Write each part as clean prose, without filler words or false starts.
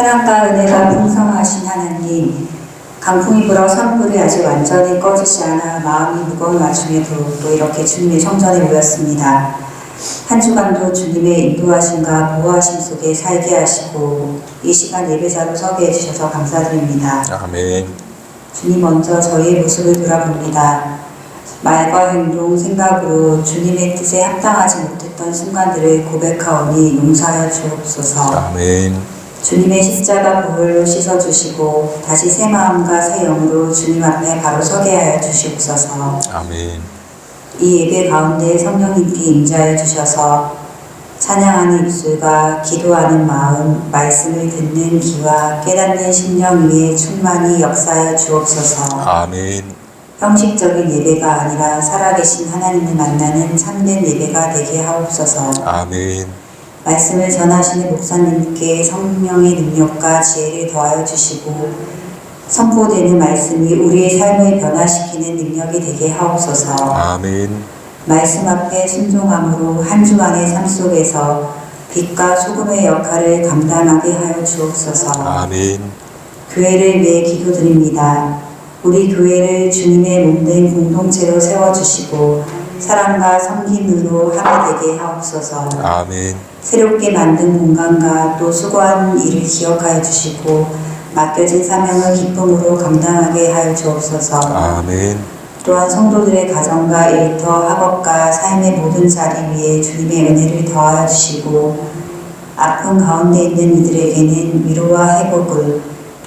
사랑과 은혜가 풍성하신 하나님, 강풍이 불어 산불이 아직 완전히 꺼지지 않아 마음이 무거운 와중에도 또 이렇게 주님의 성전에 모였습니다. 한 주간도 주님의 인도하심과 보호하심 속에 살게 하시고 이 시간 예배자로 서게 해주셔서 감사드립니다. 아멘. 주님, 먼저 저희의 모습을 돌아봅니다. 말과 행동, 생각으로 주님의 뜻에 합당하지 못했던 순간들을 고백하오니 용서하여 주옵소서. 아멘. 주님의 십자가 보혈로 씻어주시고 다시 새 마음과 새 영으로 주님 앞에 바로 서게 하여 주시옵소서. 아멘. 이 예배 가운데 성령님께 임재하여 주셔서 찬양하는 입술과 기도하는 마음, 말씀을 듣는 귀와 깨닫는 심령 위에 충만히 역사하여 주옵소서. 아멘. 형식적인 예배가 아니라 살아계신 하나님을 만나는 참된 예배가 되게 하옵소서. 아멘. 말씀을 전하시는 목사님께 성령의 능력과 지혜를 더하여 주시고 선포되는 말씀이 우리의 삶을 변화시키는 능력이 되게 하옵소서. 아멘. 말씀 앞에 순종함으로 한 주간의 삶 속에서 빛과 소금의 역할을 감당하게 하여 주옵소서. 아멘. 교회를 위해 기도드립니다. 우리 교회를 주님의 몸된 공동체로 세워주시고 사랑과 섬김으로 하게 되게 하옵소서. 아멘. 새롭게 만든 공간과 또 수고한 일을 기억하여 주시고 맡겨진 사명을 기쁨으로 감당하게 하여 주옵소서. 아멘. 또한 성도들의 가정과 일터, 학업과 삶의 모든 자리 위에 주님의 은혜를 더하여 주시고 아픈 가운데 있는 이들에게는 위로와 회복을,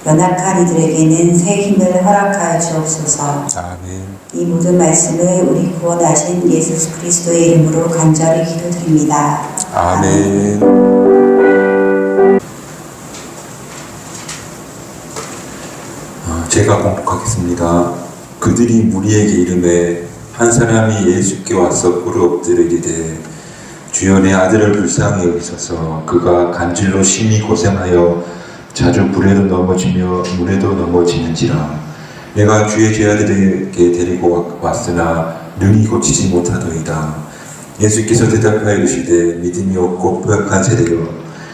연약한 이들에게는 새 힘을 허락하여 주옵소서. 아멘. 이 모든 말씀을 우리 구원하신 예수 그리스도의 이름으로 간절히 기도드립니다. 아멘. 제가 공독하겠습니다. 그들이 무리에게 이르매 한 사람이 예수께 와서 무릎 엎드려 이르되 주여 내 아들을 불쌍히 여기소서. 그가 간질로 심히 고생하여 자주 불에도 넘어지며 물에도 넘어지는지라. 내가 주의 제자들에게 데리고 왔으나 능히 고치지 못하더이다. 예수께서 대답하여 이르시되 믿음이 없고 포역한 세대여,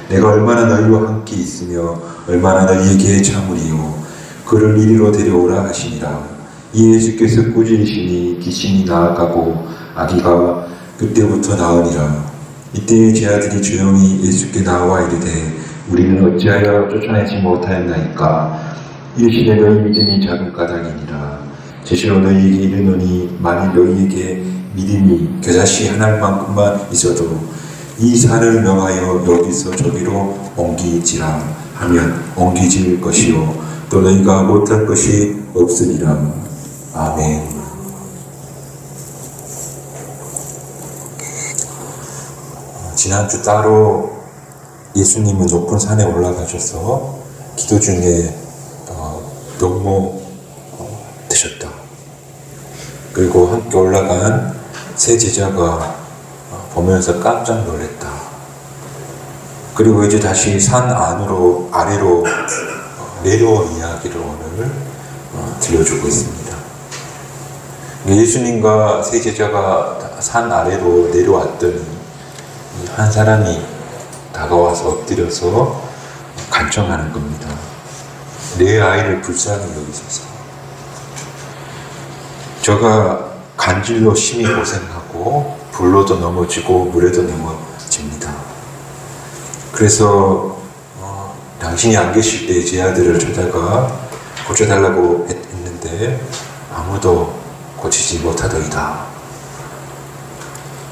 내가 얼마나 너희와 함께 있으며 얼마나 너희에게 참으리요. 그를 이리로 데려오라 하시니라. 이 예수께서 꾸짖으시니 귀신이 나아가고 아기가 그때부터 나으니라. 이때 제자들이 조용히 예수께 나와 이르되 우리는 어찌하여 쫓아내지 못하였나이까. 이르시되 너희 믿음이 작은 까닭이니라. 제시로 너희에게 이르노니 만일 너희에게 믿음이 겨자씨 하나만큼만 있어도 이 산을 명하여 여기서 저기로 옮기지라 하면 옮기질 것이요 또 너희가 못할 것이 없으리라. 아멘. 지난주 따로 예수님은 높은 산에 올라가셔서 기도 중에 넘어뜨셨다. 그리고 함께 올라간 세 제자가 보면서 깜짝 놀랐다. 그리고 이제 다시 산 아래로 내려온 이야기를 오늘 들려주고 있습니다. 예수님과 세 제자가 산 아래로 내려왔더니 한 사람이 다가와서 엎드려서 간청하는 겁니다. 내 아이를 불쌍히 여기소서. 저가 간질로 심히 고생하고 불로도 넘어지고 물에도 넘어집니다. 그래서 당신이 안 계실 때 제 아들을 찾아가 고쳐달라고 했는데 아무도 고치지 못하더이다.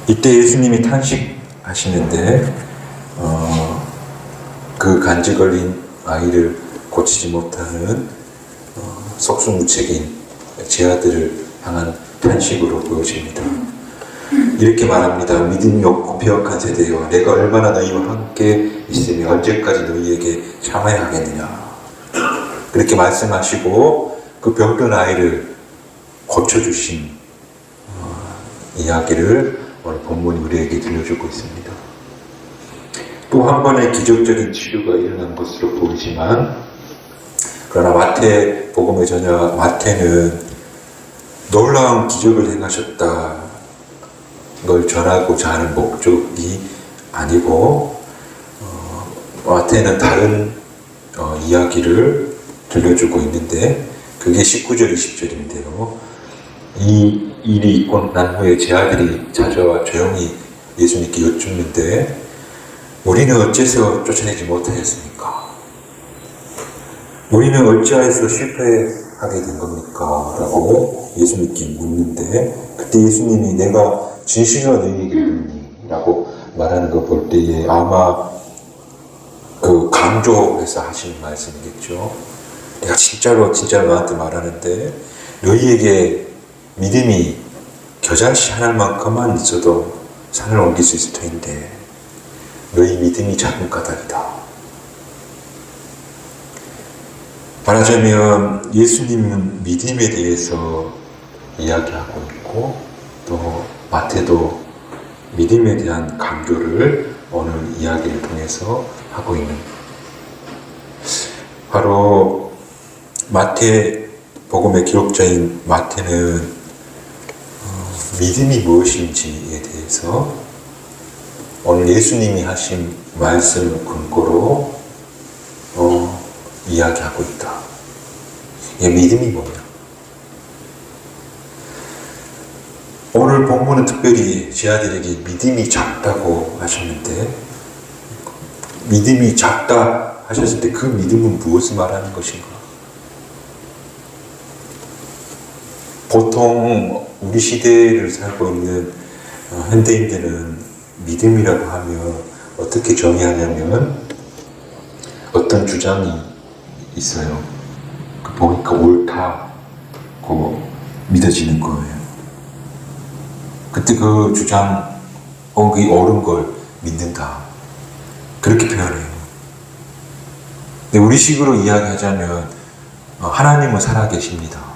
이때 예수님이 탄식하시는데 그 간질 걸린 아이를 고치지 못하는 속수무책인 제 아들을 향한 탄식으로 보여집니다. 이렇게 말합니다. 믿음이 없고 배역한 세대여, 내가 얼마나 너희와 함께 있으며 언제까지 너희에게 참아야 하겠느냐. 그렇게 말씀하시고 그 병든 아이를 고쳐주신 이야기를 오늘 본문이 우리에게 들려주고 있습니다. 또 한 번의 기적적인 치유가 일어난 것으로 보이지만, 그러나 마태복음의 저자 마태는 놀라운 기적을 행하셨다 걸 전하고자 하는 목적이 아니고, 마태는 다른 이야기를 들려주고 있는데 그게 19절, 20절인데요. 이 일이 있고 난 후에 제 아들이 찾아와 조용히 예수님께 여쭙는데 우리는 어째서 쫓아내지 못하였습니까? 우리는 어찌하여서 실패하게 된 겁니까? 라고 예수님께 묻는데 그때 예수님이 내가 진실로 너희에게 이르니 라고 말하는 거 볼 때에 아마 그 강조해서 하시는 말씀이겠죠. 내가 진짜로 너한테 말하는데 너희에게 믿음이 겨자씨 하나만큼만 있어도 산을 옮길 수 있을 터인데 너희 믿음이 작은 까닭이다. 말하자면 예수님은 믿음에 대해서 이야기하고 있고 또 마태도 믿음에 대한 강조를 오늘 이야기를 통해서 하고 있는 바로 마태복음의 기록자인 마태는 믿음이 무엇인지에 대해서 오늘 예수님이 하신 말씀을 근거로 이야기하고 있다. 믿음이 뭐냐? 오늘 본문은 특별히 제 아들에게 믿음이 작다고 하셨는데 믿음이 작다 하셨을 때 그 믿음은 무엇을 말하는 것인가? 보통 우리 시대를 살고 있는 현대인들은 믿음이라고 하면 어떻게 정의하냐면 어떤 주장이 있어요. 보니까 옳다고 믿어지는 거예요. 그때 그 주장, 그게 옳은 걸 믿는다. 그렇게 표현해요. 근데 우리식으로 이야기하자면 하나님은 살아계십니다.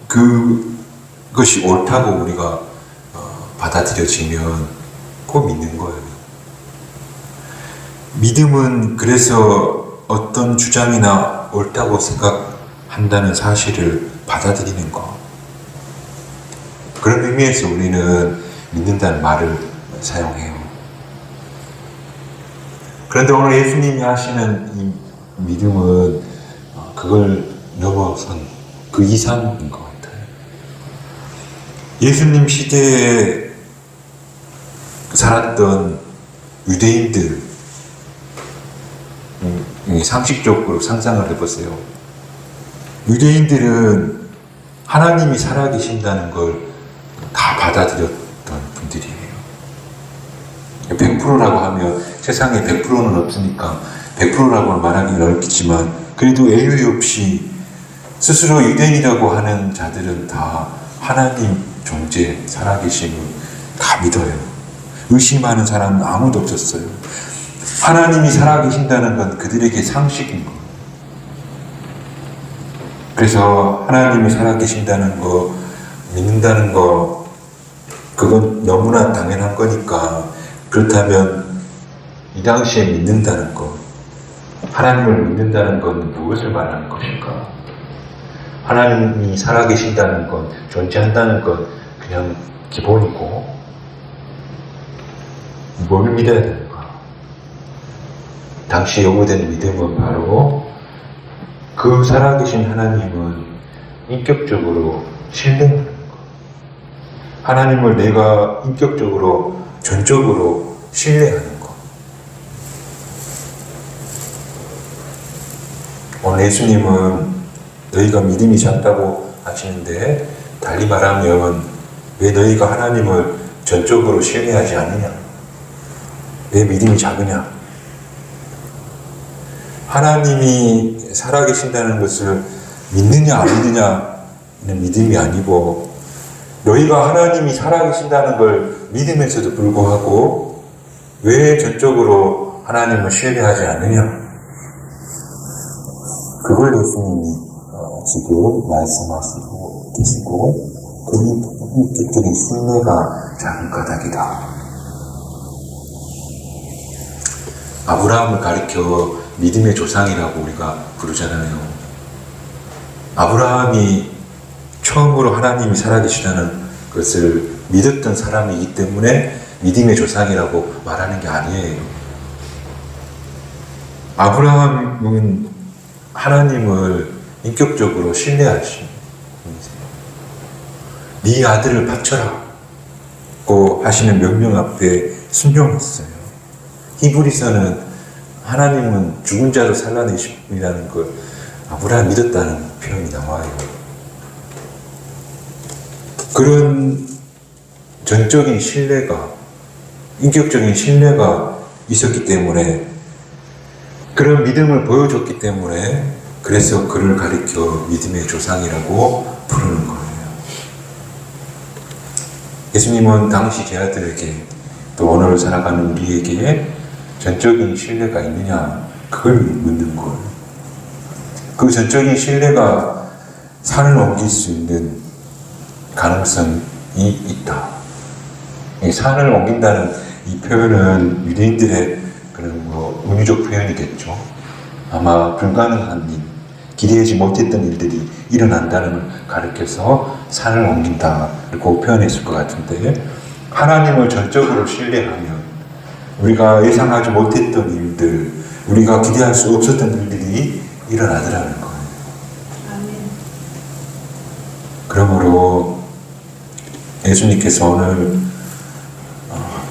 그것이 옳다고 우리가 받아들여지면 그거 믿는 거예요. 믿음은 그래서 어떤 주장이나 옳다고 생각한다는 사실을 받아들이는 것. 그런 의미에서 우리는 믿는다는 말을 사용해요. 그런데 오늘 예수님이 하시는 이 믿음은 그걸 넘어선 그 이상인 것 같아요. 예수님 시대에 살았던 유대인들, 상식적으로 상상을 해보세요. 유대인들은 하나님이 살아계신다는 걸 다 받아들였던 분들이에요. 100%라고 하면 세상에 100%는 없으니까 100%라고 말하기는 어렵겠지만 그래도 예외 없이 스스로 유대인이라고 하는 자들은 다 하나님 존재, 살아계심을 다 믿어요. 의심하는 사람은 아무도 없었어요. 하나님이 살아계신다는 건 그들에게 상식인 거예요. 그래서 하나님이 살아계신다는 거, 믿는다는 거, 그건 너무나 당연한 거니까 그렇다면 이 당시에 믿는다는 것, 하나님을 믿는다는 건 무엇을 말하는 것일까? 하나님이 살아계신다는 것, 존재한다는 것 그냥 기본이고 뭘 믿어야 되는가? 당시 요구된 믿음은 바로 그 살아계신 하나님은 인격적으로 신뢰하는 것. 하나님을 내가 인격적으로, 전적으로 신뢰하는 것. 오늘 예수님은 너희가 믿음이 작다고 하시는데 달리 말하면 왜 너희가 하나님을 전적으로 신뢰하지 않느냐? 왜 믿음이 작으냐? 하나님이 살아계신다는 것을 믿느냐 안 믿느냐는 믿음이 아니고 너희가 하나님이 살아계신다는 걸 믿으면서도 불구하고 왜 전적으로 하나님을 신뢰하지 않느냐? 그걸 예수님이 지금 말씀하시고 계시고 그들의 신뢰가 작은 까닭이다. 아브라함을 가리켜 믿음의 조상이라고 우리가 부르잖아요. 아브라함이 처음으로 하나님이 살아계시다는 것을 믿었던 사람이기 때문에 믿음의 조상이라고 말하는 게 아니에요. 아브라함은 하나님을 인격적으로 신뢰하신 분이세요. 네 아들을 바쳐라고 하시는 명령 앞에 순종했어요. 히브리서는 하나님은 죽은 자로 살라내심이라는 걸 아브라함이 믿었다는 표현이 나와요. 그런 전적인 신뢰가, 인격적인 신뢰가 있었기 때문에, 그런 믿음을 보여줬기 때문에, 그래서 그를 가리켜 믿음의 조상이라고 부르는 거예요. 예수님은 당시 제 아들에게, 또 오늘 살아가는 우리에게 전적인 신뢰가 있느냐, 그걸 묻는 거예요. 그 전적인 신뢰가 산을 옮길 수 있는 가능성이 있다. 이 산을 옮긴다는 이 표현은 유대인들의 그런 은유적 표현이겠죠. 아마 불가능한 일, 기대하지 못했던 일들이 일어난다는 걸 가르쳐서 산을 옮긴다고 표현했을 것 같은데, 하나님을 전적으로 신뢰하면 우리가 예상하지 못했던 일들, 우리가 기대할 수 없었던 일들이 일어나더라는 거예요. 그러므로 예수님께서 오늘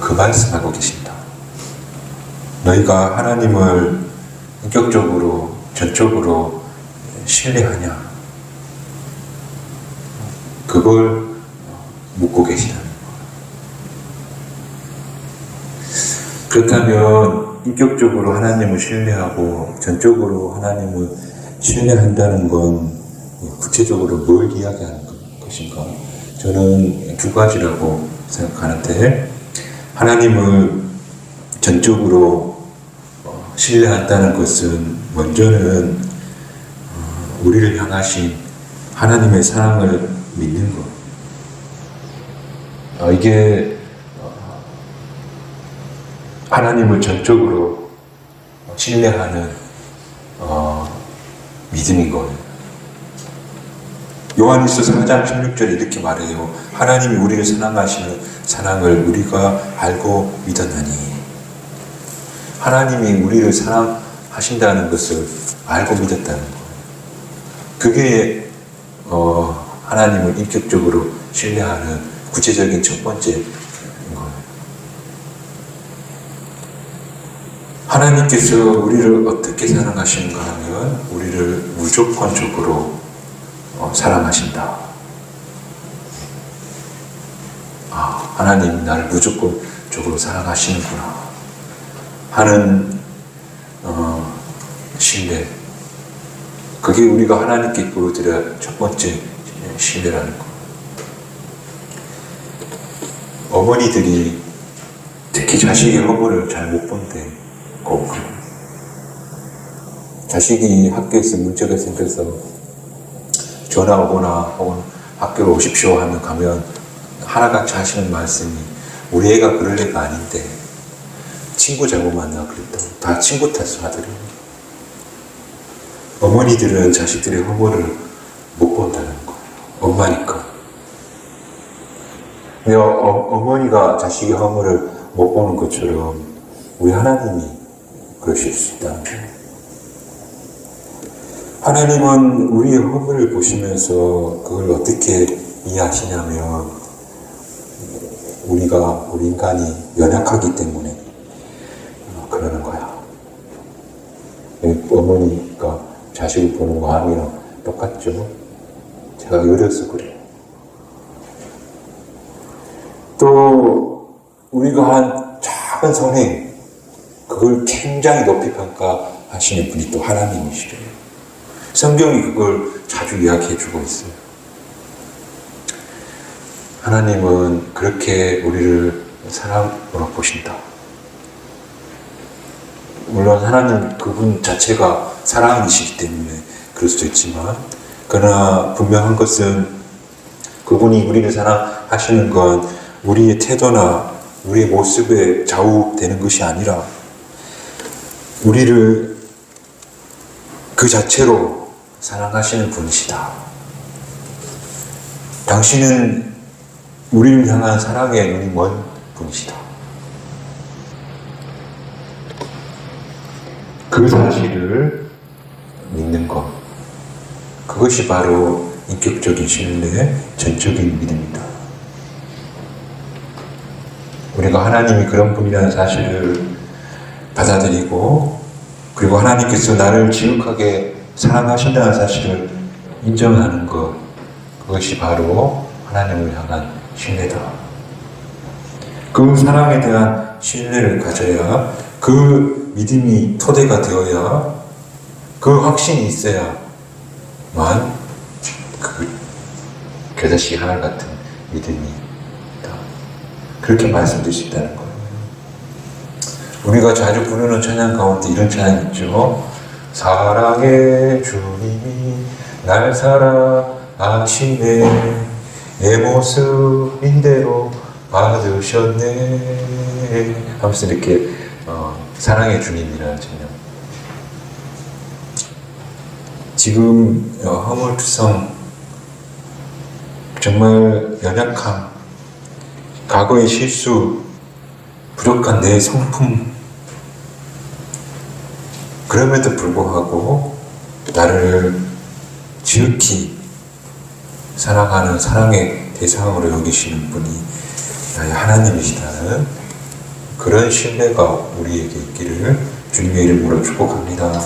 그 말씀하고 계신다. 너희가 하나님을 인격적으로, 전적으로 신뢰하냐? 그걸 묻고 계시다는 거예요. 그렇다면 인격적으로 하나님을 신뢰하고 전적으로 하나님을 신뢰한다는 건 구체적으로 뭘 이야기하는 것인가? 저는 두 가지라고 생각하는데, 하나님을 전적으로 신뢰한다는 것은 먼저는 우리를 향하신 하나님의 사랑을 믿는 것. 이게 하나님을 전적으로 신뢰하는 믿음인 거예요. 요한일서 4장 16절에 이렇게 말해요. 하나님이 우리를 사랑하시는 사랑을 우리가 알고 믿었나니. 하나님이 우리를 사랑하신다는 것을 알고 믿었다는 거예요. 그게 하나님을 인격적으로 신뢰하는 구체적인 첫 번째인 거예요. 하나님께서 우리를 어떻게 사랑하시는가 하면 우리를 무조건적으로 사랑하신다. 하나님 나를 무조건적으로 사랑하시는구나 하는 신뢰. 그게 우리가 하나님께 보여드려야 첫 번째 신뢰라는 거. 어머니들이 특히 자식의 허물을 잘 못 본대. 꼭. 자식이 학교에서 문제가 생겨서 전화 오거나 혹은 학교로 오십시오 하면 가면 하나같이 하시는 말씀이, 우리 애가 그럴 애가 아닌데 친구 잘못 만나 그랬다고. 다 친구 탓을 하더래요. 어머니들은 자식들의 허물을 못 본다는 거예요. 엄마니까. 근데 어머니가 자식의 허물을 못 보는 것처럼 우리 하나님이 그러실 수 있다는 거예요. 하나님은 우리의 허물을 보시면서 그걸 어떻게 이해하시냐면, 우리 인간이 연약하기 때문에 그러는 거야. 어머니가 자식을 보는 마음이랑 똑같죠. 제가 어려서 그래요. 또 우리가 한 작은 선행, 그걸 굉장히 높이 평가하시는 분이 또 하나님이시래요. 성경이 그걸 자주 이야기해주고 있어요. 하나님은 그렇게 우리를 사랑으로 보신다. 물론 하나님 그분 자체가 사랑이시기 때문에 그럴 수도 있지만, 그러나 분명한 것은 그분이 우리를 사랑하시는 건 우리의 태도나 우리의 모습에 좌우되는 것이 아니라 우리를 그 자체로 사랑하시는 분이시다. 당신은 우리를 향한 사랑의 눈이 먼 분이시다. 그 사실을 믿는 것. 그것이 바로 인격적인 신뢰, 전적인 믿음이다. 우리가 하나님이 그런 분이라는 사실을 받아들이고, 그리고 하나님께서 나를 지극하게 사랑하신다는 사실을 인정하는 것, 그것이 바로 하나님을 향한 신뢰다. 그 사랑에 대한 신뢰를 가져야, 그 믿음이 토대가 되어야, 그 확신이 있어야만 그 겨자씨 하나 같은 믿음이 있다. 그렇게 말씀드릴 는 거예요. 우리가 자주 부르는 찬양 가운데 이런 찬양 있죠. 사랑의 주님이 날 사랑하시네, 내 모습 인대로 받으셨네 하면서 이렇게 사랑의 주님이라는 찬양. 지금 허물투성, 정말 연약함, 과거의 실수, 부족한 내 성품, 그럼에도 불구하고 나를 지극히 사랑하는 사랑의 대상으로 여기시는 분이 나의 하나님이시다는 그런 신뢰가 우리에게 있기를 주님의 이름으로 축복합니다.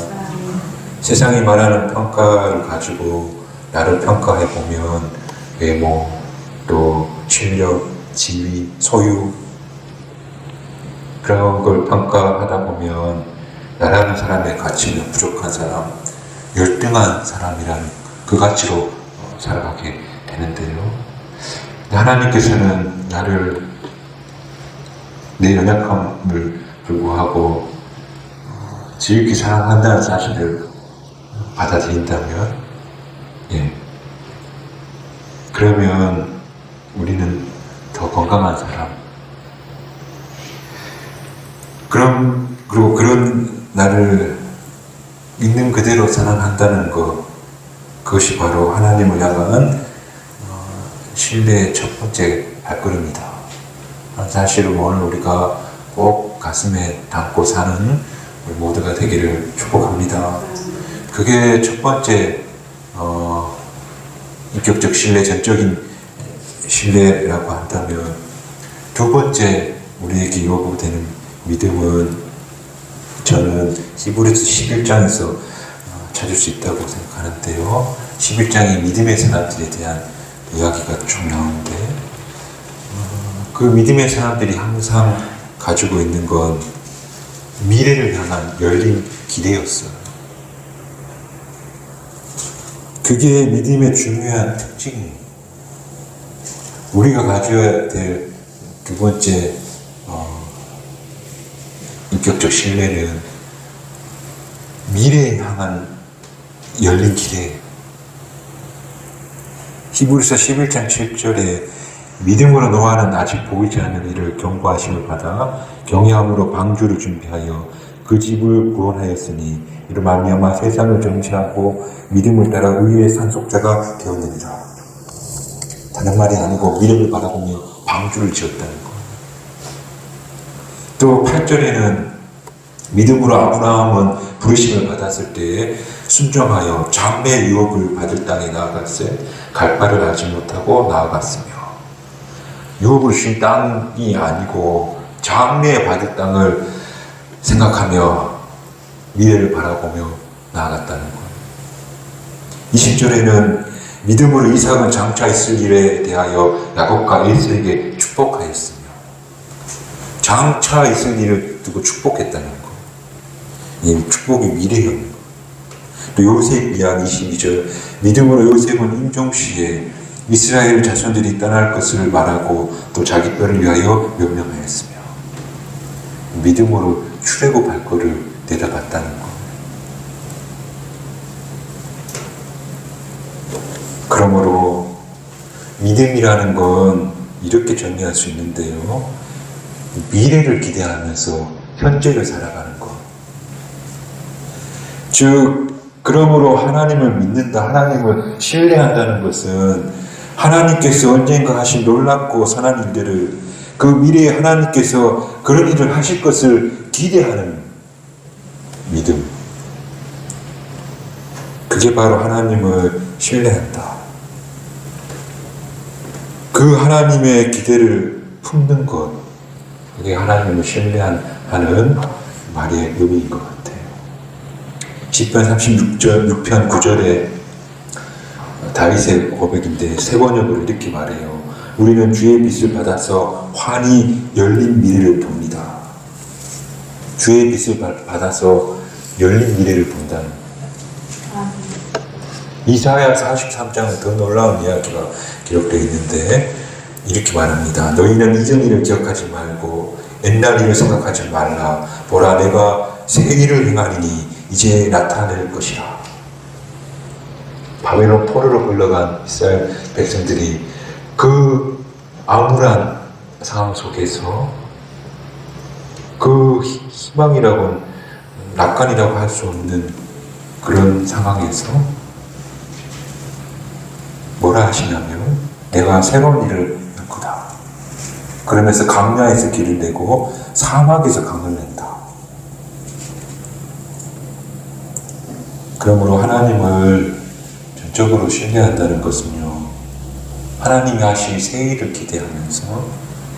세상이 말하는 평가를 가지고 나를 평가해 보면 외모, 또 실력, 지위, 소유, 그런 걸 평가하다 보면 나라는 사람의 가치는 부족한 사람, 열등한 사람이라는 그 가치로 살아가게 되는데요. 하나님께서는 나를 내 연약함을 불구하고 지극히 사랑한다는 사실을 받아들인다면, 그러면 우리는 더 건강한 사람, 그리고 그런 나를 있는 그대로 사랑한다는 것, 그것이 바로 하나님을 향한 신뢰의 첫 번째 발걸음이다. 사실은 오늘 우리가 꼭 가슴에 담고 사는 우리 모두가 되기를 축복합니다. 그게 첫 번째 인격적 신뢰, 전적인 신뢰라고 한다면, 두 번째 우리에게 요구되는 믿음은 저는 히브리서 11장에서 찾을 수 있다고 생각하는데요. 11장이 믿음의 사람들에 대한 이야기가 쭉 나오는데, 그 믿음의 사람들이 항상 가지고 있는 건 미래를 향한 열린 기대였어요. 그게 믿음의 중요한 특징이에요. 우리가 가져야 될 두 번째 인격적 신뢰는 미래에 향한 열린 기대. 히브리서 11장 7절에 믿음으로 노아는 아직 보이지 않는 일을 경고하심을 받아 경외함으로 방주를 준비하여 그 집을 구원하였으니 이로 말미암아 세상을 정죄하고 믿음을 따라 의의 상속자가 되었느니라. 다른 말이 아니고 믿음을 바라보며 방주를 지었다는 것. 또 8절에는 믿음으로 아브라함은 부르심을 받았을 때에 순종하여 장래 유업을 받을 땅에 나아갔을 갈 바를 알지 못하고 나아갔으며, 유업을 쉰 땅이 아니고 장래에 받을 땅을 생각하며 미래를 바라보며 나아갔다는 것. 20절에는 믿음으로 이삭은 장차 있을 일에 대하여 야곱과 에서에게 축복하였으며, 장차 있을 일을 두고 축복했다는 것. 이 축복이 미래형. 또 요셉 이야기 22절, 믿음으로 요셉은 임종시에 이스라엘 자손들이 떠날 것을 말하고 또 자기 뼈를 위하여 명령하였으며, 믿음으로 출애굽할 것을 내다봤다는 것. 그러므로 믿음이라는 건 이렇게 정리할 수 있는데요. 미래를 기대하면서 현재를 살아가는 것. 즉, 그러므로 하나님을 믿는다, 하나님을 신뢰한다는 것은 하나님께서 언젠가 하신 놀랍고 선한 일들을, 그 미래에 하나님께서 그런 일을 하실 것을 기대하는 믿음. 그게 바로 하나님을 신뢰한다. 그 하나님의 기대를 품는 것, 그게 하나님을 신뢰하는 말의 의미인 것 같아요. 시편 36편 9절에 다윗의 고백인데 세 번역으로 이렇게 말해요. 우리는 주의 빛을 받아서 환히 열린 미래를 봅니다. 주의 빛을 받아서 열린 미래를 본다는 이사야 43장은 더 놀라운 이야기가 기록되어 있는데 이렇게 말합니다. 너희는 이전 일을 기억하지 말고 옛날 일을 생각하지 말라. 보라, 내가 새 일을 행하리니 이제 나타낼 것이라. 바벨론 포로로 흘러간 이스라엘 백성들이 그 암울한 상황 속에서 그 희망이라고는 낙관이라고 할 수 없는 그런 상황에서 뭐라 하시냐면 내가 새로운 일을 할 거다. 그러면서 광야에서 길을 내고 사막에서 강을 낸다. 그러므로 하나님을 전적으로 신뢰한다는 것은요, 하나님이 하실 새 일을 기대하면서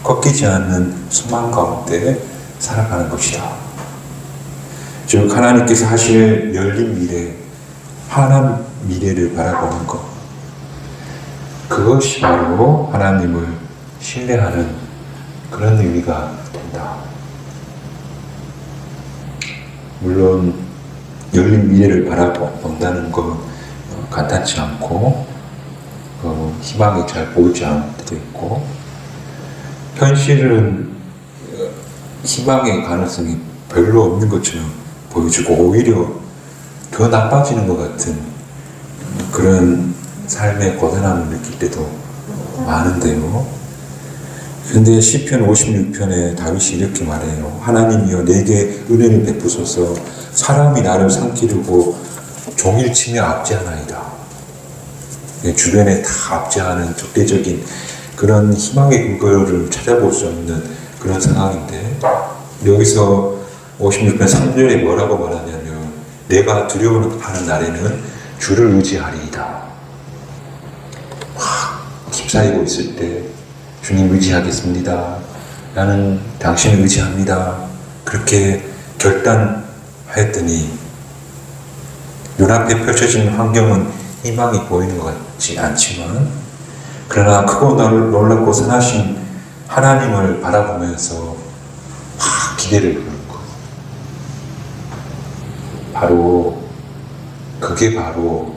꺾이지 않는 소망 가운데 살아가는 것이다. 즉 하나님께서 하실 열린 미래, 환한 미래를 바라보는 것, 그것이 바로 하나님을 신뢰하는 그런 의미가 된다. 물론 열린 미래를 바라본다는 건 간단치 않고 희망이 잘 보이지 않을 때도 있고, 현실은 희망의 가능성이 별로 없는 것처럼 보여지고 오히려 더 나빠지는 것 같은 그런 삶의 고단함을 느낄 때도 많은데요. 그런데 시편 56편에 다윗이 이렇게 말해요. 하나님이여 내게 은혜를 베푸소서. 사람이 나를 삼키려고 종일치며 압제하나이다. 주변에 다 압제하는 적대적인 그런 희망의 근거를 찾아볼 수 없는 그런 상황인데, 여기서 56편 3절에 뭐라고 말하냐면 내가 두려워하는 날에는 주를 의지하리이다. 확 휩싸이고 있을 때 주님 의지하겠습니다. 나는 당신을 의지합니다. 그렇게 결단하였더니 눈앞에 펼쳐진 환경은 희망이 보이는 것 같지 않지만, 그러나 크고 놀랍고 선하신 하나님을 바라보면서 확 기대를 부는 것. 바로 그게 바로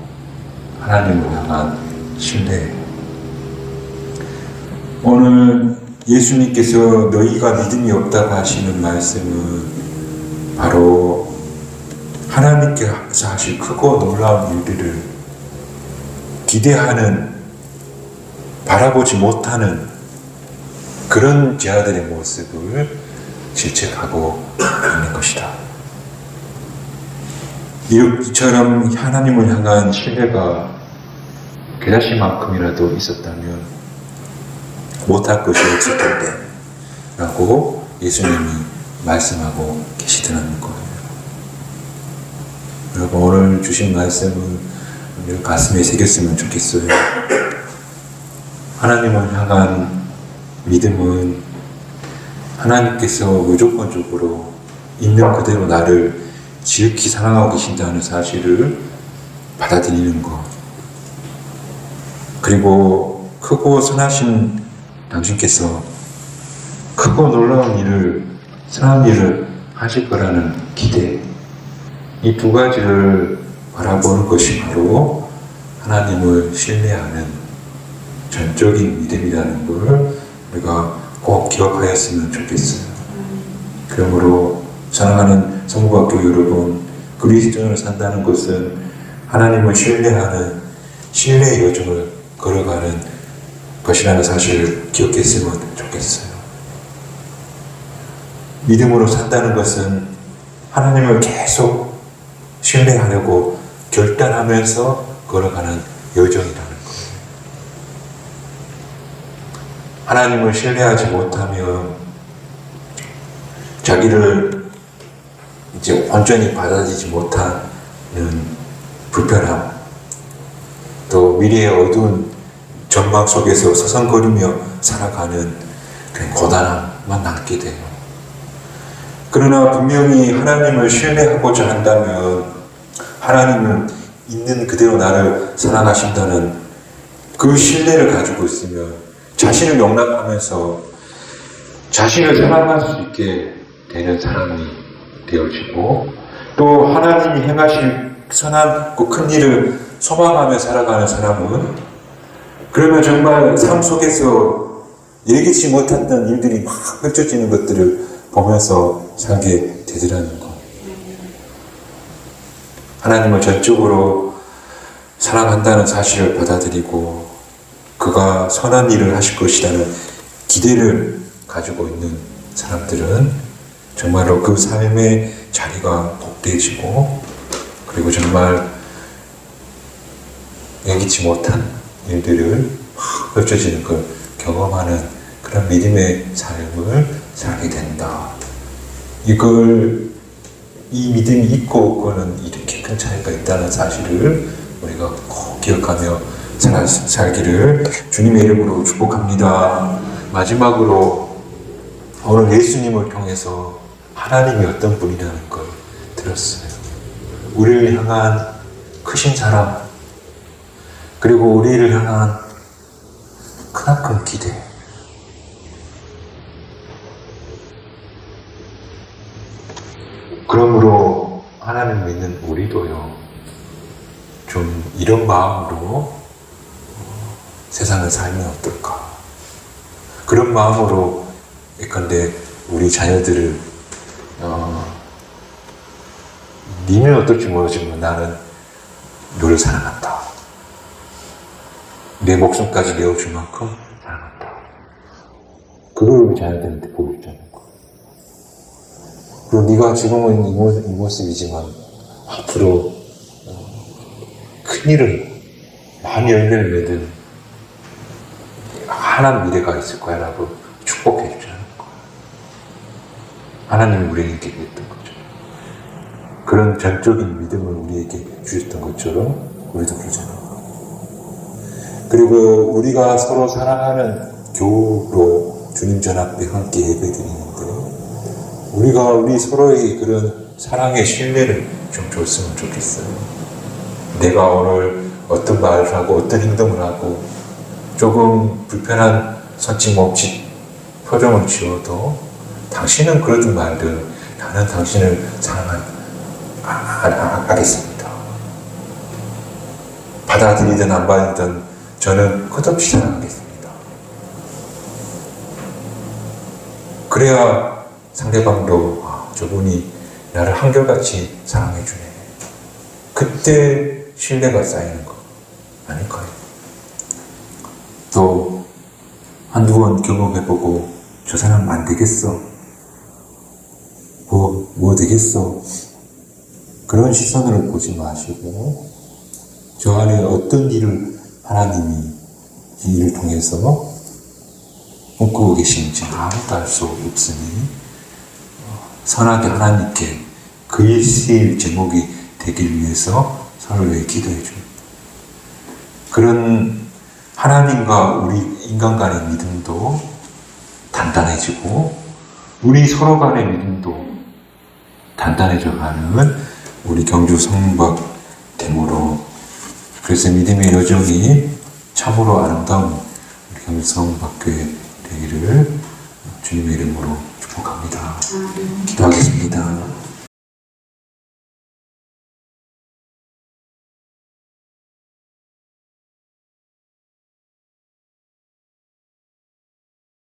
하나님을 향한 신뢰예요. 오늘 예수님께서 너희가 믿음이 없다고 하시는 말씀은 바로 하나님께서 하실 크고 놀라운 일들을 기대하는, 바라보지 못하는 그런 제자들의 모습을 질책하고 있는 것이다. 이처럼 하나님을 향한 신뢰가 겨자씨만큼이라도 있었다면 못할 것이 없을 텐데 라고 예수님이 말씀하고 계시더라는 거예요. 여러분, 오늘 주신 말씀을 늘 가슴에 새겼으면 좋겠어요. 하나님을 향한 믿음은 하나님께서 무조건적으로 있는 그대로 나를 지극히 사랑하고 계신다는 사실을 받아들이는 것, 그리고 크고 선하신 당신께서 크고 놀라운 일을, 선한 일을 하실 거라는 기대, 이 두 가지를 바라보는 것이 바로 하나님을 신뢰하는 전적인 믿음이라는 걸 우리가 꼭 기억하였으면 좋겠어요. 그러므로 사랑하는 성부학교 여러분, 그리스도인으로 산다는 것은 하나님을 신뢰하는 신뢰의 여정을 걸어가는 것이라는 사실을 기억했으면 좋겠어요. 믿음으로 산다는 것은 하나님을 계속 신뢰하려고 결단하면서 걸어가는 여정이라는 거예요. 하나님을 신뢰하지 못하면 자기를 이제 온전히 받아들이지 못하는 불편함, 또 미래의 어두운 전망 속에서 서성거리며 살아가는 그런 고단함만 남게 돼요. 그러나 분명히 하나님을 신뢰하고자 한다면 하나님은 있는 그대로 나를 사랑하신다는 그 신뢰를 가지고 있으면 자신을 용납하면서 자신을 사랑할 수 있게 되는 사람이 되어지고 또 하나님이 행하실 선한 큰 일을 소망하며 살아가는 사람은 그러면 정말 삶 속에서 예기치 못했던 일들이 막 펼쳐지는 것들을 보면서 살게 되더라는 것. 하나님을 전적으로 사랑한다는 사실을 받아들이고 그가 선한 일을 하실 것이라는 기대를 가지고 있는 사람들은 정말로 그 삶의 자리가 복되어지고 그리고 정말 예기치 못한 일들을 막 펼쳐지는 걸 경험하는 그런 믿음의 삶을 살게 된다. 이 믿음이 있고 없고는 이렇게 큰 차이가 있다는 사실을 우리가 꼭 기억하며 살기를 주님의 이름으로 축복합니다. 마지막으로 오늘 예수님을 통해서 하나님이 어떤 분이라는 걸 들었어요. 우리를 향한 크신 사랑, 그리고 우리를 향한 크나큰 기대. 그러므로 하나님 믿는 우리도요, 좀 이런 마음으로 세상을 살면 어떨까? 그런 마음으로 예컨대 우리 자녀들을 니는 어떨지 모르지만 나는 너를 사랑한다. 내 목숨까지 내어줄 만큼 사랑한다. 그걸 우리 자녀들한테 보여주자는 거. 그리고 네가 지금은 이 모습이지만 앞으로 큰 일을 많이 열매를 맺은 환한 미래가 있을 거야 라고 축복해 주자는 거. 하나님이 우리에게 했던 거죠. 그런 전적인 믿음을 우리에게 주셨던 것처럼 우리도 그러자는 거. 그리고 우리가 서로 사랑하는 교우로 주님 전 앞에 함께 예배드리는데 우리가 우리 서로에게 그런 사랑의 신뢰를 좀 줬으면 좋겠어요. 내가 오늘 어떤 말을 하고 어떤 행동을 하고 조금 불편한 선짓없이 표정을 지어도 당신은 그러든 말든 나는 당신을 사랑하겠습니다. 받아들이든 안 받아들이든 저는 끝없이 사랑하겠습니다. 그래야 상대방도 저분이 나를 한결같이 사랑해주네. 그때 신뢰가 쌓이는 거 아닐까요? 또 한두 번 경험해보고 저 사람 안 되겠어. 뭐 되겠어. 그런 시선으로 보지 마시고 저 안에 어떤 일을 하나님이 이 일을 통해서 꿈꾸고 계시는지 아무도 알 수 없으니 선하게 하나님께 그 일시일 제목이 되길 위해서 서로에게 기도해 줍니다. 그런 하나님과 우리 인간 간의 믿음도 단단해지고 우리 서로 간의 믿음도 단단해져가는 우리 경주 성박 됨으로 그래서 믿음의 여정이 참으로 아름다운 우리 경주 성박교회 되기를 주님의 이름으로 축복합니다. 기도하겠습니다.